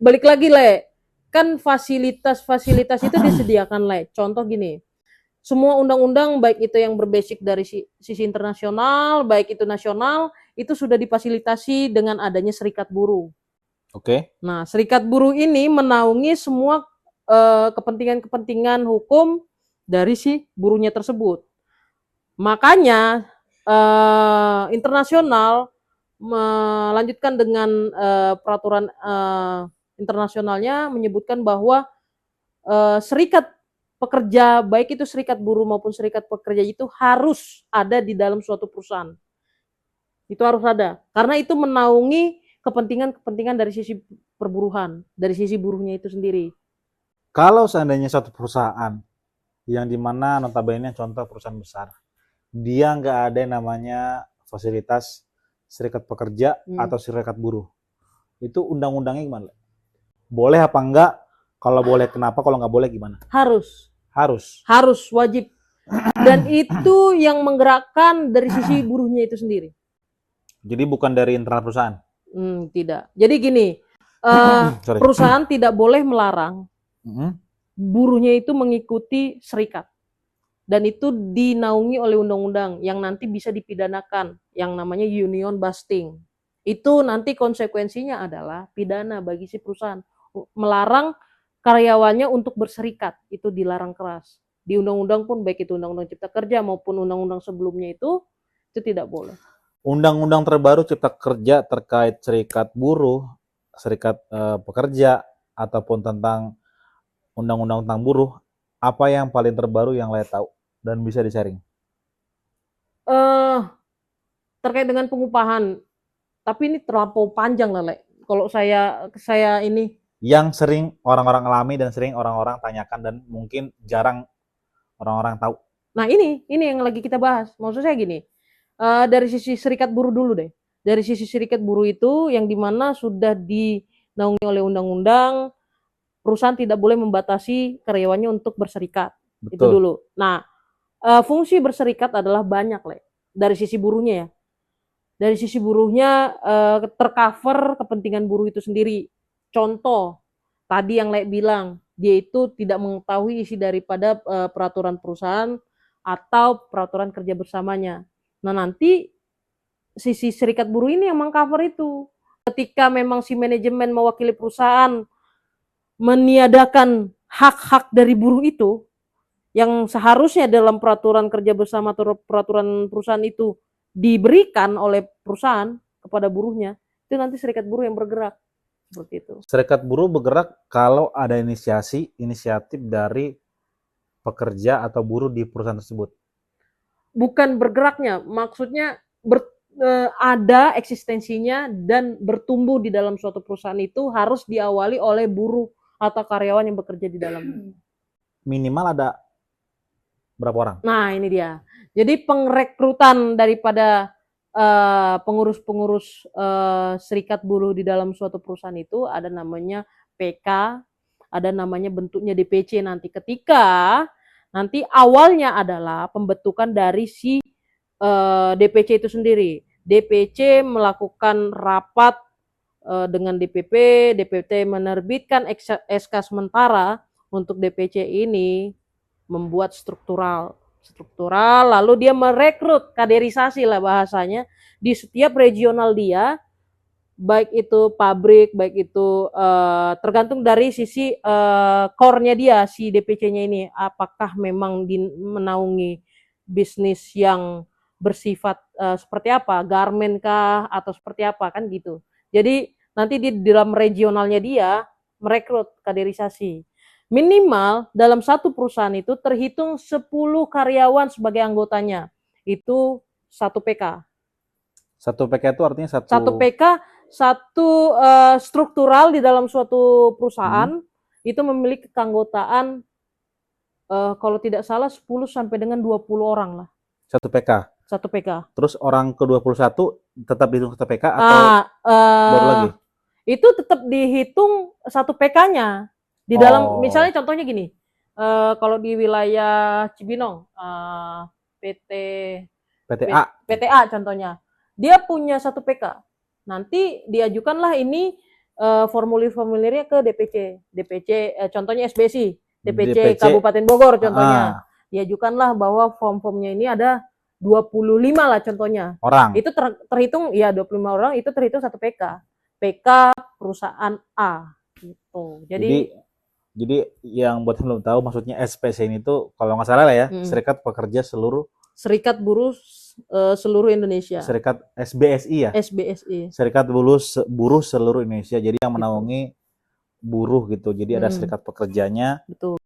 balik lagi Le, kan fasilitas-fasilitas itu disediakan Le. Contoh gini, semua undang-undang baik itu yang berbasic dari sisi internasional, baik itu nasional, itu sudah difasilitasi dengan adanya serikat buruh. Oke. Nah, serikat buruh ini menaungi semua kepentingan-kepentingan hukum dari si buruhnya tersebut. Makanya internasional melanjutkan dengan peraturan internasionalnya menyebutkan bahwa serikat pekerja, baik itu serikat buruh maupun serikat pekerja itu harus ada di dalam suatu perusahaan. Itu harus ada, karena itu menaungi kepentingan-kepentingan dari sisi perburuhan, dari sisi buruhnya itu sendiri. Kalau seandainya satu perusahaan yang dimana notabene contoh perusahaan besar, dia nggak ada yang namanya fasilitas serikat pekerja atau serikat buruh, itu undang-undangnya gimana? Boleh apa enggak? Kalau boleh kenapa? Kalau nggak boleh gimana? Harus. Harus. Harus, wajib. Dan itu yang menggerakkan dari sisi buruhnya itu sendiri. Jadi bukan dari internal perusahaan? Tidak. Jadi gini, perusahaan tidak boleh melarang buruhnya itu mengikuti serikat. Dan itu dinaungi oleh undang-undang yang nanti bisa dipidanakan, yang namanya union busting. Itu nanti konsekuensinya adalah pidana bagi si perusahaan. Melarang karyawannya untuk berserikat, itu dilarang keras. Di undang-undang pun, baik itu undang-undang cipta kerja maupun undang-undang sebelumnya itu tidak boleh. Undang-undang terbaru cipta kerja terkait serikat buruh, serikat pekerja, ataupun tentang undang-undang tentang buruh, apa yang paling terbaru yang Le tahu dan bisa di-sharing? Terkait dengan pengupahan, tapi ini terlampau panjang lah, Le. Kalau saya ini yang sering orang-orang alami dan sering orang-orang tanyakan dan mungkin jarang orang-orang tahu. Nah ini yang lagi kita bahas. Maksud saya gini, dari sisi serikat buruh dulu deh. Dari sisi serikat buruh itu yang dimana sudah dinaungi oleh undang-undang, perusahaan tidak boleh membatasi karyawannya untuk berserikat. Betul. Itu dulu. Nah, fungsi berserikat adalah banyak, Le. Dari sisi buruhnya ya. Dari sisi buruhnya tercover kepentingan buruh itu sendiri. Contoh, tadi yang Le bilang, dia itu tidak mengetahui isi daripada peraturan perusahaan atau peraturan kerja bersamanya. Nah nanti sisi serikat buruh ini yang mengcover itu. Ketika memang si manajemen mewakili perusahaan meniadakan hak-hak dari buruh itu, yang seharusnya dalam peraturan kerja bersama atau peraturan perusahaan itu diberikan oleh perusahaan kepada buruhnya, itu nanti serikat buruh yang bergerak seperti itu. Serikat buruh bergerak kalau ada inisiatif dari pekerja atau buruh di perusahaan tersebut. Bukan bergeraknya, maksudnya ada eksistensinya dan bertumbuh di dalam suatu perusahaan itu harus diawali oleh buruh atau karyawan yang bekerja di dalamnya. Minimal ada berapa orang? Nah ini dia. Jadi pengrekrutan daripada pengurus-pengurus serikat buruh di dalam suatu perusahaan itu ada namanya PK, ada namanya bentuknya DPC nanti. Ketika nanti awalnya adalah pembentukan dari si DPC itu sendiri. DPC melakukan rapat dengan DPP, DPT menerbitkan SK sementara untuk DPC ini membuat struktural, lalu dia merekrut, kaderisasi lah bahasanya, di setiap regional dia, baik itu pabrik, baik itu tergantung dari sisi core-nya dia, si DPC-nya ini, apakah memang menaungi bisnis yang bersifat seperti apa, garment kah, atau seperti apa, kan gitu. Jadi nanti di dalam regionalnya dia merekrut kaderisasi. Minimal dalam satu perusahaan itu terhitung 10 karyawan sebagai anggotanya. Itu 1 PK. 1 PK itu artinya 1 PK, satu struktural di dalam suatu perusahaan itu memiliki keanggotaan kalau tidak salah 10 sampai dengan 20 orang lah. 1 PK. 1 PK. Terus orang ke-21 tetap dihitung 1 PK atau baru lagi? Itu tetap dihitung 1 PK-nya. Di dalam misalnya contohnya gini. Kalau di wilayah Cibinong, PTA contohnya. Dia punya 1 PK. Nanti diajukanlah ini formulir-formulirnya ke DPC, contohnya SBSI, DPC DPC. Kabupaten Bogor contohnya. Ah, Diajukanlah bahwa form-formnya ini ada 25 lah contohnya. orang. Itu terhitung ya 25 orang itu terhitung satu PK. PK perusahaan A gitu. Jadi yang buat yang belum tahu maksudnya SPC ini tuh kalau nggak salah lah ya, Serikat Pekerja Seluruh Serikat Buruh seluruh Indonesia. Serikat SBSI ya. SBSI. Serikat Buruh Seluruh Indonesia. Jadi yang menaungi buruh gitu. Jadi ada serikat pekerjanya. Betul.